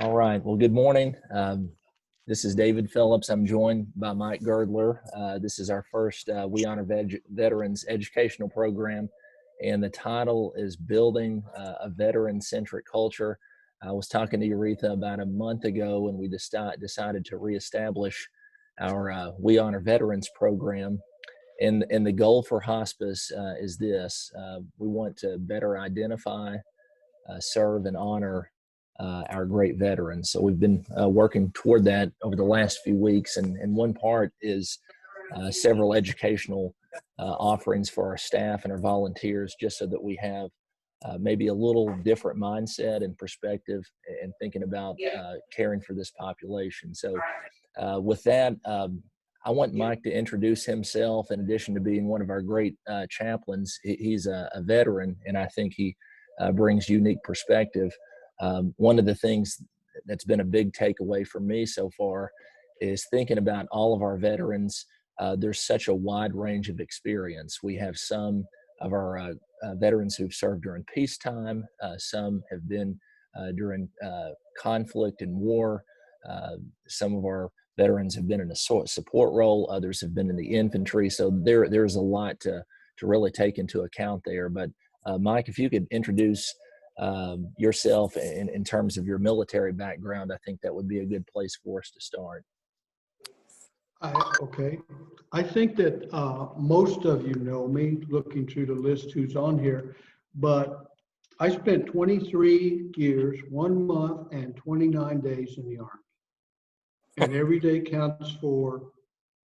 All right. Well, good morning. This is David Phillips. I'm joined by Mike Girdler. This is our first We Honor Veterans educational program, and the title is Building a Veteran-Centric Culture. I was talking to Aretha about a month ago, and we decided to reestablish our We Honor Veterans program. And the goal for hospice is this. We want to better identify, serve, and honor our great veterans. So we've been working toward that over the last few weeks, and one part is several educational offerings for our staff and our volunteers, just so that we have maybe a little different mindset and perspective in thinking about caring for this population. So with that, I want Mike to introduce himself. In addition to being one of our great chaplains, he's a veteran, and I think he brings unique perspective. One of the things that's been a big takeaway for me so far is thinking about all of our veterans. There's such a wide range of experience. We have some of our veterans who've served during peacetime. Some have been during conflict and war. Some of our veterans have been in a support role. Others have been in the infantry. So there's a lot to really take into account there. But Mike, if you could introduce yourself in terms of your military background, I think that would be a good place for us to start. Okay. I think that most of you know me, looking through the list who's on here, but I spent 23 years, 1 month, and 29 days in the Army. And every day counts for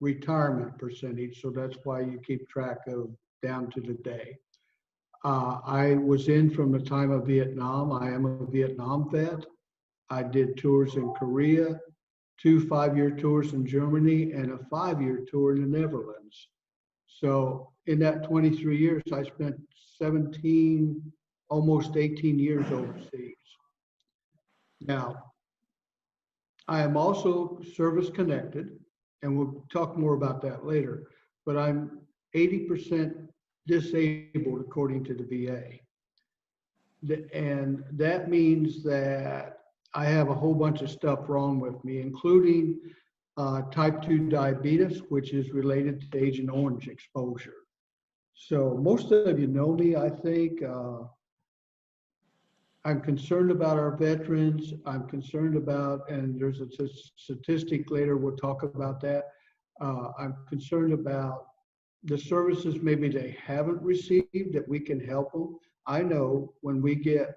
retirement percentage, so that's why you keep track of down to the day. I was in from the time of Vietnam. I am a Vietnam vet. I did tours in Korea, 2 5-year tours in Germany, and a 5-year tour in the Netherlands. So in that 23 years, I spent 17, almost 18 years overseas. Now, I am also service connected, and we'll talk more about that later, but I'm 80% disabled according to the VA. And that means that I have a whole bunch of stuff wrong with me, including type 2 diabetes, which is related to Agent Orange exposure. So most of you know me, I think. I'm concerned about our veterans. I'm concerned about, and there's a statistic later, we'll talk about that. I'm concerned about the services maybe they haven't received that we can help them. I know when we get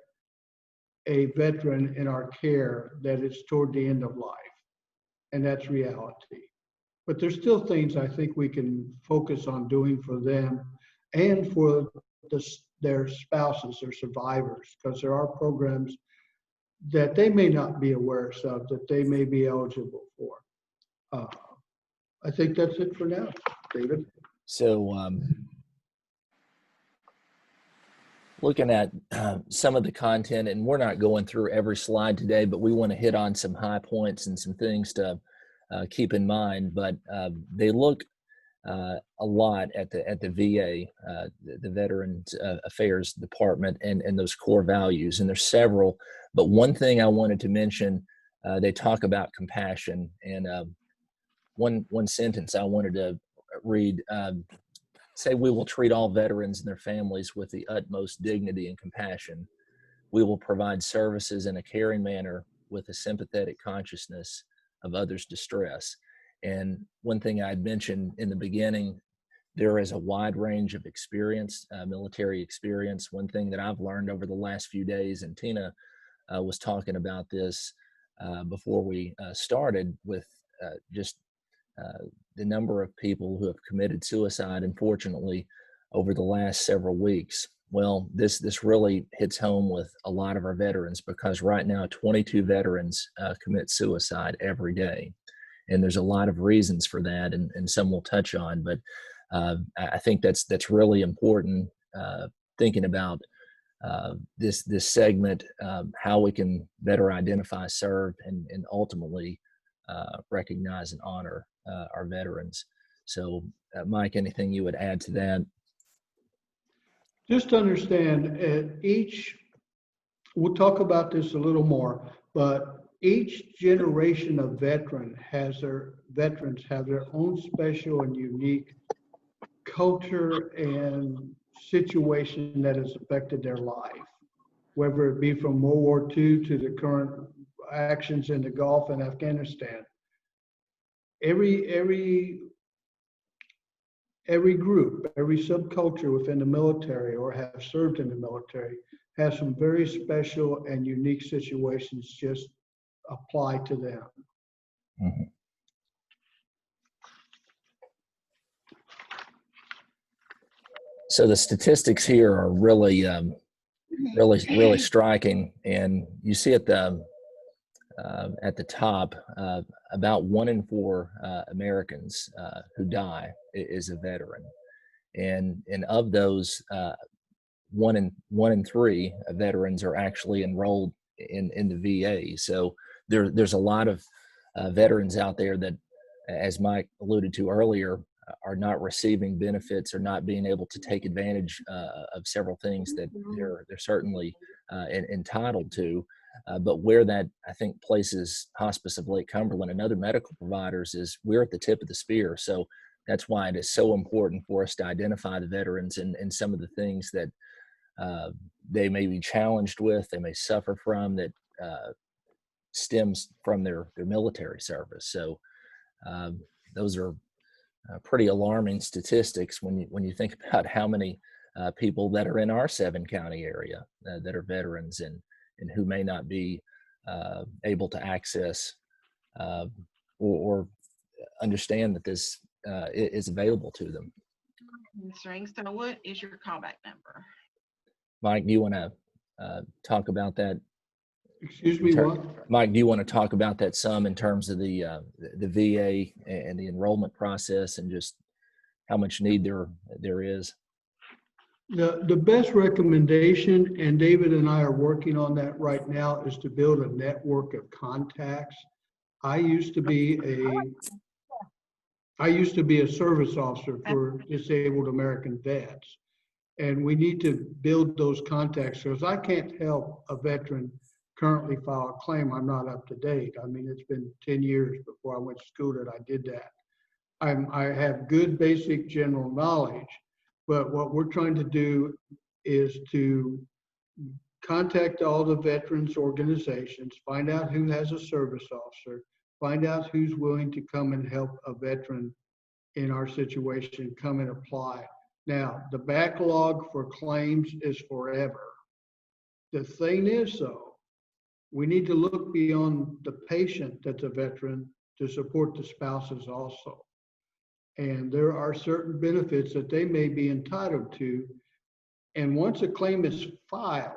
a veteran in our care that it's toward the end of life, and that's reality. But there's still things I think we can focus on doing for them and for their spouses or survivors, because there are programs that they may not be aware of that they may be eligible for. I think that's it for now, David. So looking at some of the content, and we're not going through every slide today, but we want to hit on some high points and some things to keep in mind. But they look a lot at the VA, the Veterans Affairs Department, and those core values. And there's several, but one thing I wanted to mention, they talk about compassion. And one sentence I wanted to read, say, we will treat all veterans and their families with the utmost dignity and compassion. We will provide services in a caring manner with a sympathetic consciousness of others' distress. And one thing I had mentioned in the beginning, there is a wide range of experience, military experience. One thing that I've learned over the last few days, and Tina was talking about this before we started, with just the number of people who have committed suicide, unfortunately, over the last several weeks. Well, this really hits home with a lot of our veterans, because right now 22 veterans commit suicide every day. And there's a lot of reasons for that, and some we'll touch on. But I think that's really important, thinking about this segment, how we can better identify, serve, and ultimately recognize and honor our veterans. So, Mike, anything you would add to that? Just understand, we'll talk about this a little more, but each generation of veterans have their own special and unique culture and situation that has affected their life, whether it be from World War II to the current actions in the Gulf and Afghanistan. Every group, every subculture within the military or have served in the military has some very special and unique situations just apply to them. Mhm. So the statistics here are really, really striking, and you see at the top, about 1 in 4 Americans who die is a veteran, and of those, 1 in 3 veterans are actually enrolled in the VA. So there's a lot of veterans out there that, as Mike alluded to earlier, are not receiving benefits or not being able to take advantage of several things that they're certainly entitled to. But where that, I think, places Hospice of Lake Cumberland and other medical providers is we're at the tip of the spear. So that's why it is so important for us to identify the veterans and some of the things that they may be challenged with, they may suffer from, that stems from their military service. So those are pretty alarming statistics when you think about how many people that are in our 7-county area that are veterans and who may not be able to access or understand that this is available to them. Ms. Ring, so what is your callback number? Mike, do you want to talk about that? Excuse me, what? Mike, do you want to talk about that some in terms of the VA and the enrollment process and just how much need there is? The best recommendation, and David and I are working on that right now, is to build a network of contacts. I used to be a service officer for disabled American vets, and we need to build those contacts because I can't help a veteran currently file a claim. I'm not up to date. I mean, it's been 10 years before I went to school that I did that. I have good basic general knowledge, but what we're trying to do is to contact all the veterans organizations, find out who has a service officer, find out who's willing to come and help a veteran in our situation, come and apply. Now, the backlog for claims is forever. The thing is, though, we need to look beyond the patient that's a veteran to support the spouses also. And there are certain benefits that they may be entitled to. And once a claim is filed,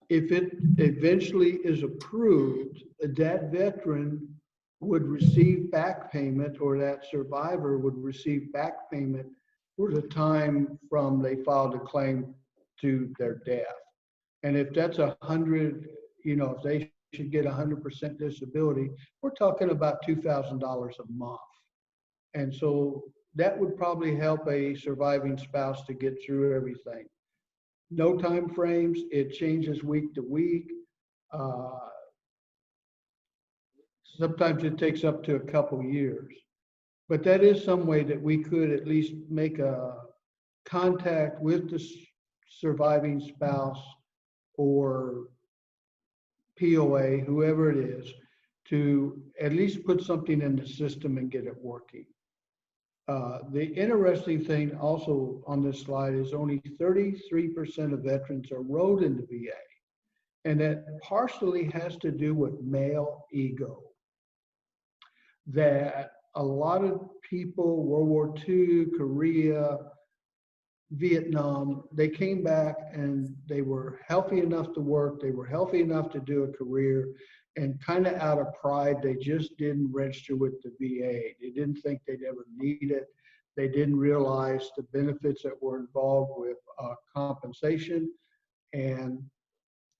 if it eventually is approved, that veteran would receive back payment, or that survivor would receive back payment for the time from they filed a claim to their death. And if that's 100, if they should get 100% disability, we're talking about $2,000 a month. And so that would probably help a surviving spouse to get through everything. No time frames, it changes week to week. Sometimes it takes up to a couple years. But that is some way that we could at least make a contact with the surviving spouse or POA, whoever it is, to at least put something in the system and get it working. The interesting thing also on this slide is only 33% of veterans are enrolled in the VA. And that partially has to do with male ego. That a lot of people, World War II, Korea, Vietnam, they came back and they were healthy enough to work, they were healthy enough to do a career, and kind of out of pride, they just didn't register with the VA. They didn't think they'd ever need it. They didn't realize the benefits that were involved with compensation. And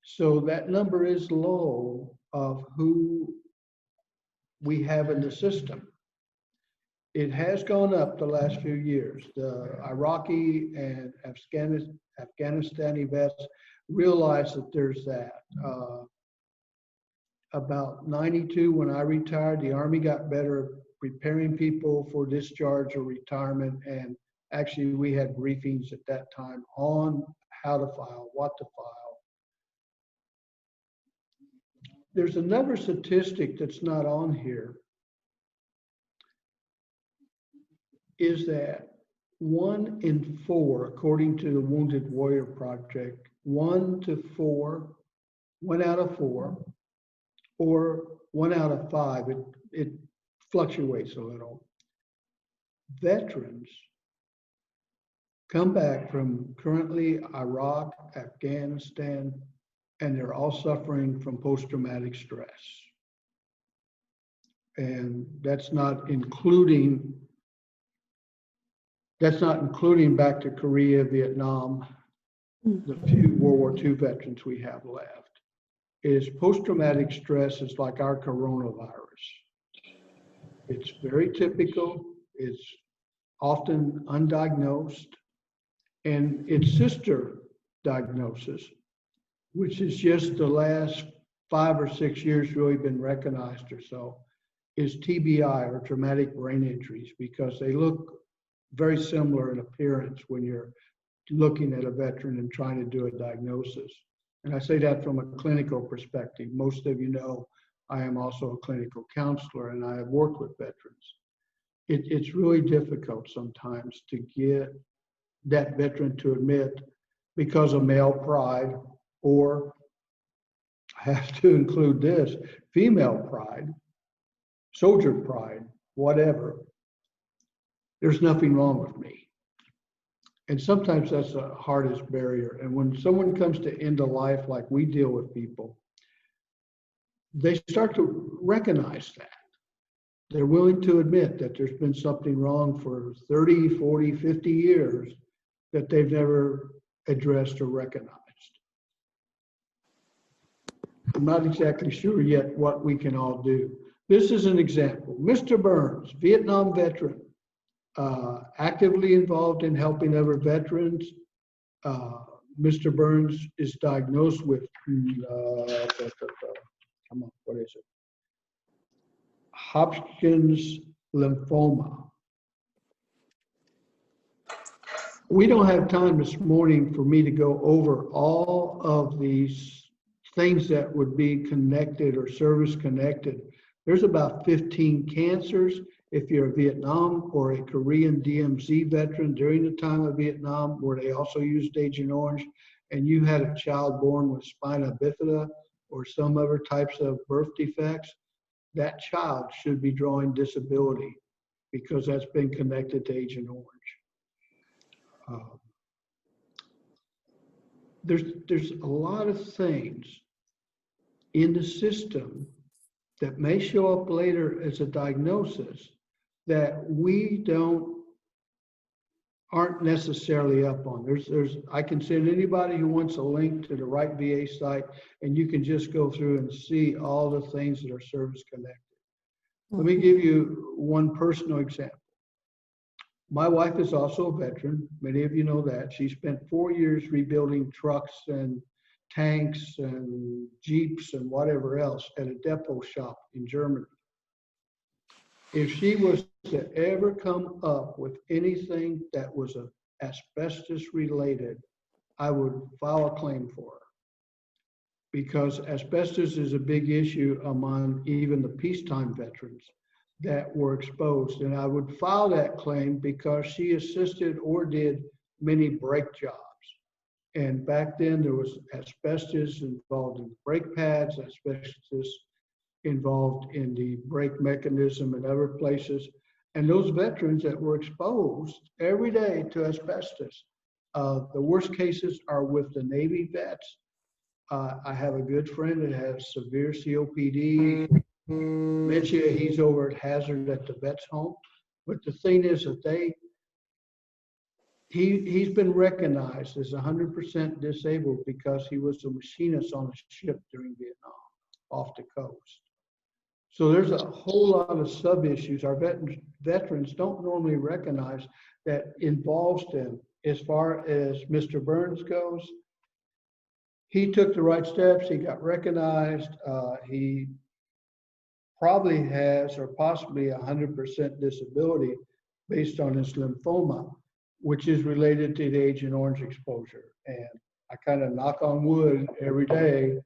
so that number is low of who we have in the system. It has gone up the last few years. The Iraqi and Afghanistani vets realize that there's that. about 92, when I retired, the Army got better preparing people for discharge or retirement. And actually, we had briefings at that time on how to file, what to file. There's another statistic that's not on here, is that 1 in 4, according to the Wounded Warrior Project, 1 out of 4, or 1 out of 5, it fluctuates a little. Veterans come back from currently Iraq, Afghanistan, and they're all suffering from post-traumatic stress. And that's not including back to Korea, Vietnam, the few World War II veterans we have left. Is post-traumatic stress is like our coronavirus. It's very typical. It's often undiagnosed, and its sister diagnosis, which is just the last 5 or 6 years really been recognized or so, is TBI, or traumatic brain injuries, because they look very similar in appearance when you're looking at a veteran and trying to do a diagnosis. And I say that from a clinical perspective. Most of you know I am also a clinical counselor, and I have worked with veterans. It's really difficult sometimes to get that veteran to admit, because of male pride, or I have to include this, female pride, soldier pride, whatever. There's nothing wrong with me. And sometimes that's the hardest barrier. And when someone comes to end of life, like we deal with people, they start to recognize that. They're willing to admit that there's been something wrong for 30, 40, 50 years that they've never addressed or recognized. I'm not exactly sure yet what we can all do. This is an example. Mr. Burns, Vietnam veteran, actively involved in helping other veterans. Mr. Burns is diagnosed with, come on, what is it? Hodgkin's lymphoma. We don't have time this morning for me to go over all of these things that would be connected or service connected. There's about 15 cancers. If you're a Vietnam or a Korean DMZ veteran during the time of Vietnam, where they also used Agent Orange, and you had a child born with spina bifida or some other types of birth defects, that child should be drawing disability because that's been connected to Agent Orange. There's a lot of things in the system that may show up later as a diagnosis that we aren't necessarily up on. I can send anybody who wants a link to the right VA site, and you can just go through and see all the things that are service connected. Let me give you one personal example. My wife is also a veteran. Many of you know that. She spent 4 years rebuilding trucks and tanks and Jeeps and whatever else at a depot shop in Germany. If she was to ever come up with anything that was asbestos related, I would file a claim for her, because asbestos is a big issue among even the peacetime veterans that were exposed. And I would file that claim because she assisted or did many brake jobs. And back then there was asbestos involved in the brake pads, asbestos involved in the brake mechanism and other places. And those veterans that were exposed every day to asbestos, the worst cases are with the Navy vets. I have a good friend that has severe COPD, dementia. He's over at Hazard at the vet's home. But the thing is that he's been recognized as 100% disabled because he was a machinist on a ship during Vietnam off the coast. So there's a whole lot of sub-issues our veterans don't normally recognize that involves them. As far as Mr. Burns goes, he took the right steps. He got recognized. He probably has or possibly 100% disability based on his lymphoma, which is related to the Agent Orange exposure. And I kind of knock on wood every day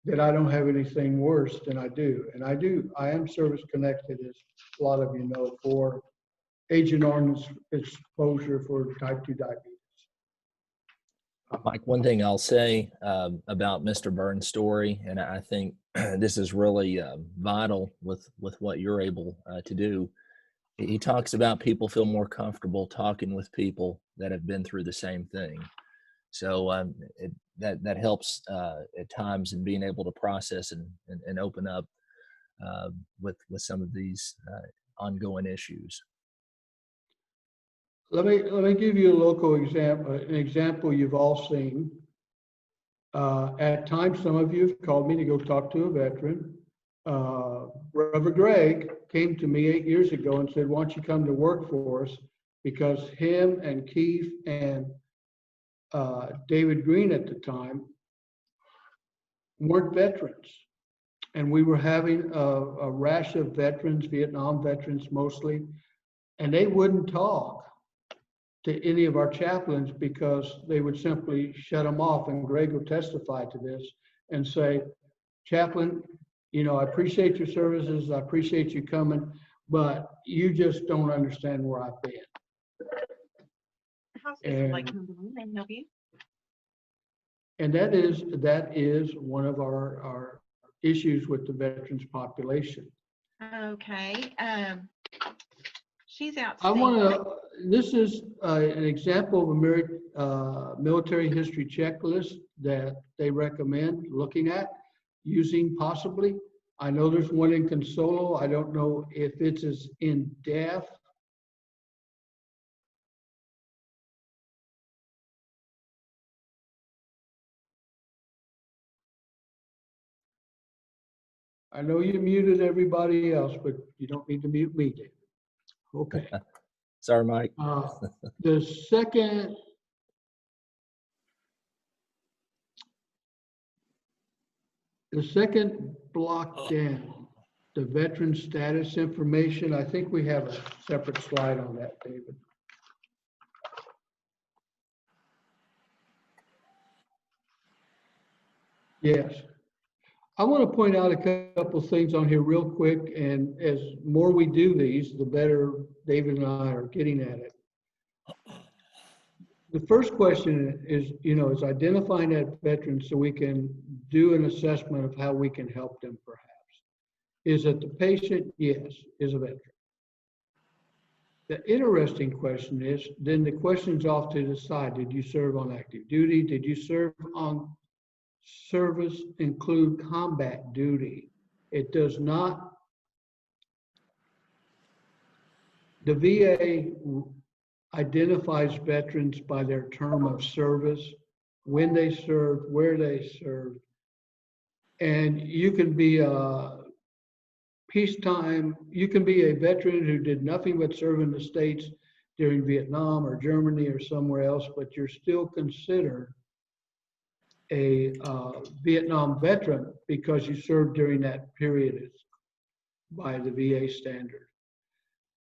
that I don't have anything worse than I do. And I am service connected, as a lot of you know, for Agent Orange exposure for type 2 diabetes. Mike, one thing I'll say about Mr. Burns' story, and I think this is really vital with what you're able to do. He talks about people feel more comfortable talking with people that have been through the same thing. So that helps at times in being able to process and open up with some of these ongoing issues. Let me give you a local example, an example you've all seen. At times, some of you have called me to go talk to a veteran. Reverend Greg came to me 8 years ago and said, "Why don't you come to work for us?" Because him and Keith and David Green at the time weren't veterans. And we were having a rash of veterans, Vietnam veterans mostly, and they wouldn't talk to any of our chaplains because they would simply shut them off. And Greg will testify to this and say, "Chaplain, you know, I appreciate your services, I appreciate you coming, but you just don't understand where I've been." Hospice of Lake Cumberland, may I help you? And that is one of our issues with the veterans population. Okay, she's I outstanding. want to, this is an example of a military history checklist that they recommend looking at, using possibly. I know there's one in Consolo. I don't know if it's as in-depth. I know you muted everybody else, but you don't need to mute me, David. Okay. Sorry, Mike. The second block down, the veteran status information, I think we have a separate slide on that, David. Yes. I want to point out a couple things on here real quick, and as more we do these, the better David and I are getting at it. The first question is, is identifying that veteran so we can do an assessment of how we can help them perhaps. Is it the patient? Yes, is a veteran. The interesting question is, then the question's off to the side. Did you serve on active duty? Did you serve on service include combat duty? It does not. The VA identifies veterans by their term of service, when they served, where they served. And you can be a peacetime, you can be a veteran who did nothing but serve in the States during Vietnam or Germany or somewhere else, but you're still considered a Vietnam veteran because you served during that period by the VA standard.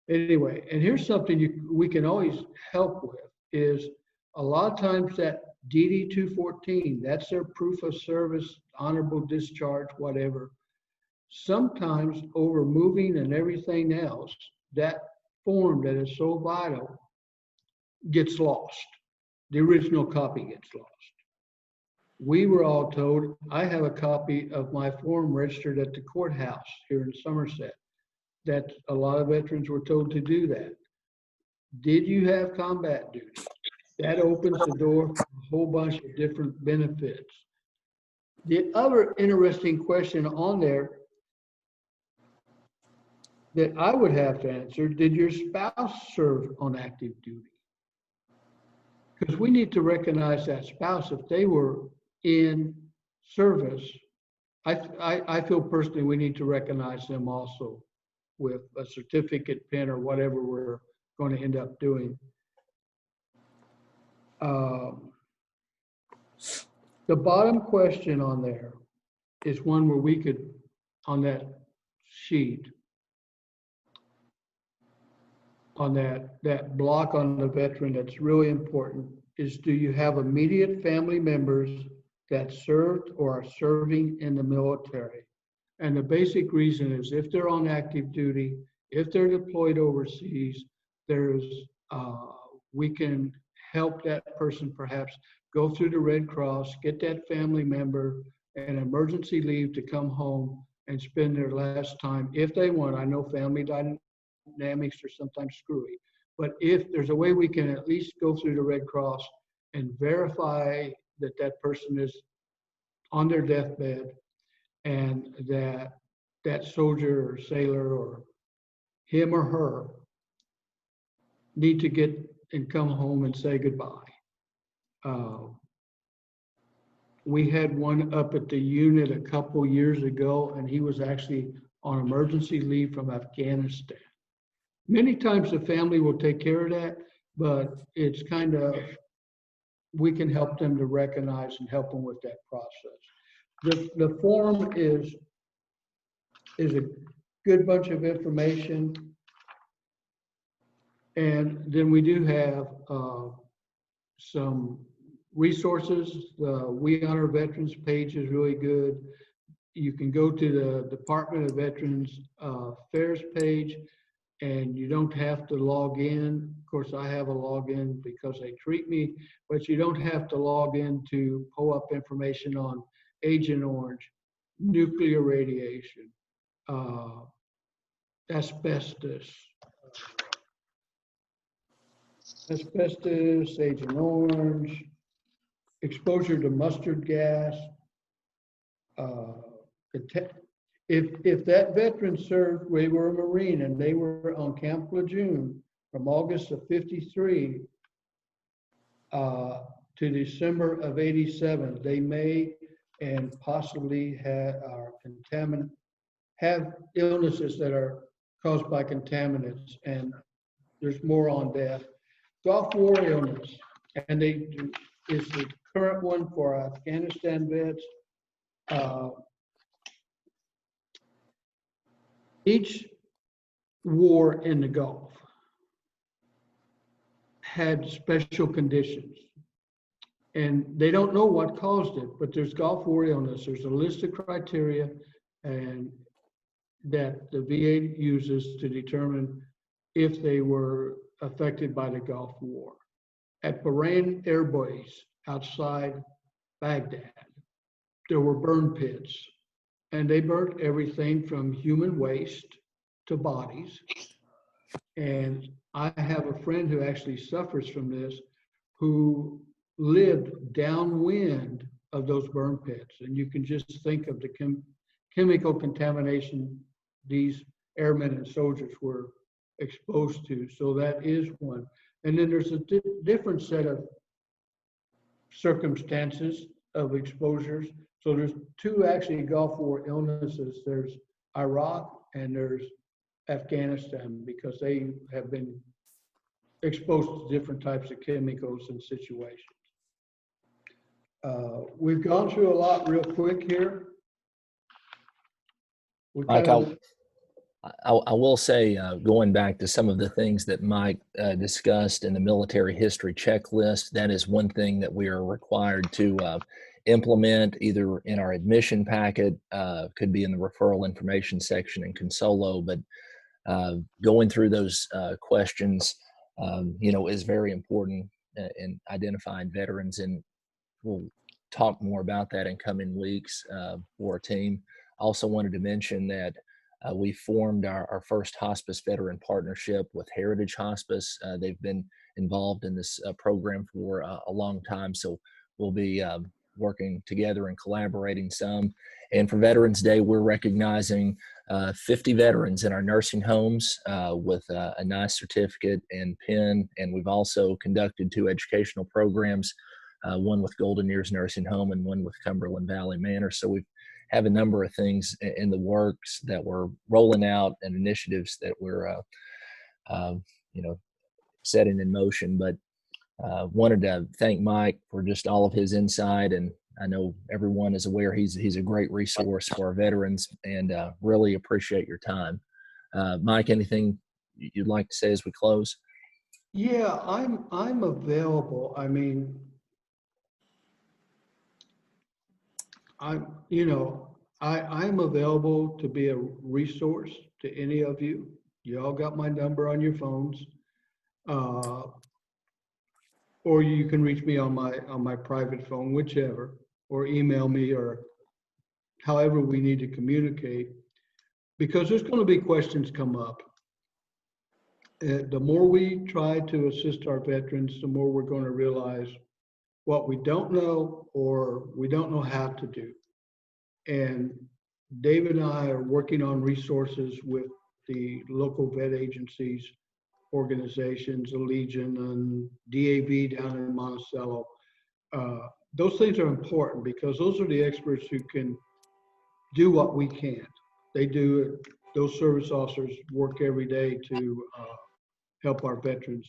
Anyway, and here's something we can always help with is a lot of times that DD 214, that's their proof of service, honorable discharge, whatever. Sometimes over moving and everything else, that form that is so vital gets lost. The original copy gets lost. We were all told, I have a copy of my form registered at the courthouse here in Somerset, that a lot of veterans were told to do that. Did you have combat duty? That opens the door for a whole bunch of different benefits. The other interesting question on there that I would have to answer, did your spouse serve on active duty? Because we need to recognize that spouse if they were in service. I feel personally we need to recognize them also with a certificate pin or whatever we're going to end up doing. The bottom question on there is one where we could, on that sheet, on that block on the veteran that's really important, is do you have immediate family members that served or are serving in the military? And the basic reason is if they're on active duty, if they're deployed overseas, there's we can help that person perhaps go through the Red Cross, get that family member an emergency leave to come home and spend their last time if they want. I know family dynamics are sometimes screwy, but if there's a way we can at least go through the Red Cross and verify that that person is on their deathbed and that soldier or sailor or him or her need to get and come home and say goodbye. We had one up at the unit a couple years ago, and he was actually on emergency leave from Afghanistan. Many times the family will take care of that, but it's kind of, we can help them to recognize and help them with that process. The form is a good bunch of information. And then we do have some resources. The We Honor Veterans page is really good. You can go to the Department of Veterans Affairs page, and you don't have to log in. Of course, I have a login because they treat me, but you don't have to log in to pull up information on Agent Orange, nuclear radiation, asbestos, Agent Orange, exposure to mustard gas. If that veteran served, we were a Marine and they were on Camp Lejeune from August of '53 to December of '87, they may and possibly have illnesses that are caused by contaminants, and there's more on that. Gulf War illness, and is the current one for Afghanistan vets. Each war in the Gulf had special conditions, and they don't know what caused it, but there's Gulf War illness. There's a list of criteria and that the VA uses to determine if they were affected by the Gulf War. At Bahrain Air Base outside Baghdad, there were burn pits, and they burnt everything from human waste to bodies. And I have a friend who actually suffers from this, who lived downwind of those burn pits. And you can just think of the chemical contamination these airmen and soldiers were exposed to. So that is one. And then there's a different set of circumstances of exposures. So there's two actually Gulf War illnesses. There's Iraq and there's Afghanistan, because they have been exposed to different types of chemicals and situations. We've gone through a lot real quick here. Mike, I will say, going back to some of the things that Mike discussed in the military history checklist, that is one thing that we are required to implement either in our admission packet, could be in the referral information section in Consolo, but going through those questions, is very important in identifying veterans, and we'll talk more about that in coming weeks for our team. Also wanted to mention that we formed our first hospice veteran partnership with Heritage Hospice. They've been involved in this program for a long time, so we'll be working together and collaborating some. And for Veterans Day, we're recognizing 50 veterans in our nursing homes with a nice certificate and pin. And we've also conducted 2 educational programs, one with Golden Years Nursing Home and one with Cumberland Valley Manor. So we have a number of things in the works that we're rolling out and initiatives that we're, setting in motion. But wanted to thank Mike for just all of his insight and I know everyone is aware he's a great resource for our veterans, and really appreciate your time. Mike, anything you'd like to say as we close? Yeah, I'm available. I mean, I'm available to be a resource to any of you. You all got my number on your phones. Or you can reach me on my private phone, whichever, or email me, or however we need to communicate, because there's going to be questions come up. The more we try to assist our veterans, the more we're going to realize what we don't know or we don't know how to do. And David and I are working on resources with the local vet agencies, organizations, the Legion and DAV down in Monticello. Those things are important because those are the experts who can do what we can't. They do it. Those service officers work every day to help our veterans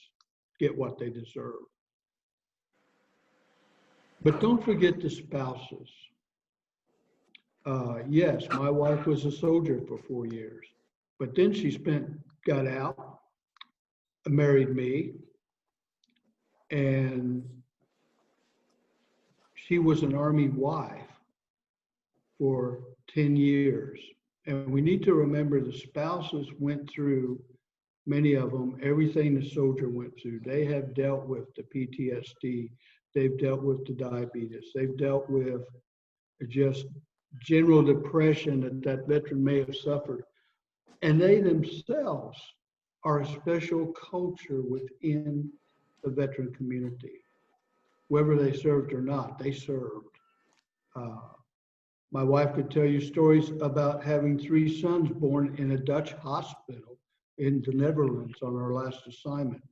get what they deserve. But don't forget the spouses. Yes, my wife was a soldier for 4 years, but then she got out, married me, and she was an Army wife for 10 years. And we need to remember the spouses went through, many of them, everything the soldier went through. They have dealt with the PTSD. They've dealt with the diabetes. They've dealt with just general depression that veteran may have suffered. And they themselves are a special culture within the veteran community. Whether they served or not, they served. My wife could tell you stories about having 3 sons born in a Dutch hospital in the Netherlands on our last assignment.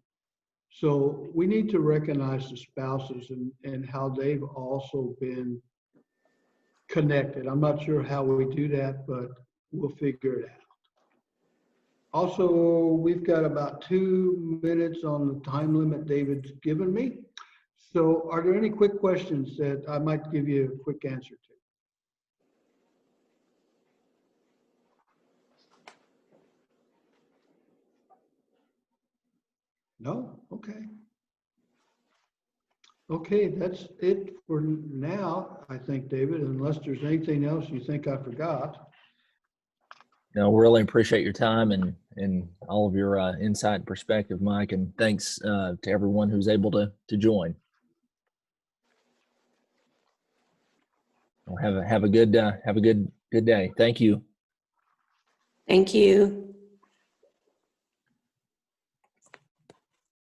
So we need to recognize the spouses and how they've also been connected. I'm not sure how we do that, but we'll figure it out. Also, we've got about 2 minutes on the time limit David's given me. So are there any quick questions that I might give you a quick answer to? No? Okay. Okay, that's it for now, I think, David, unless there's anything else you think I forgot. No, really appreciate your time and all of your insight and perspective, Mike, and thanks to everyone who's able to join. Well, have a good day. Thank you. Thank you.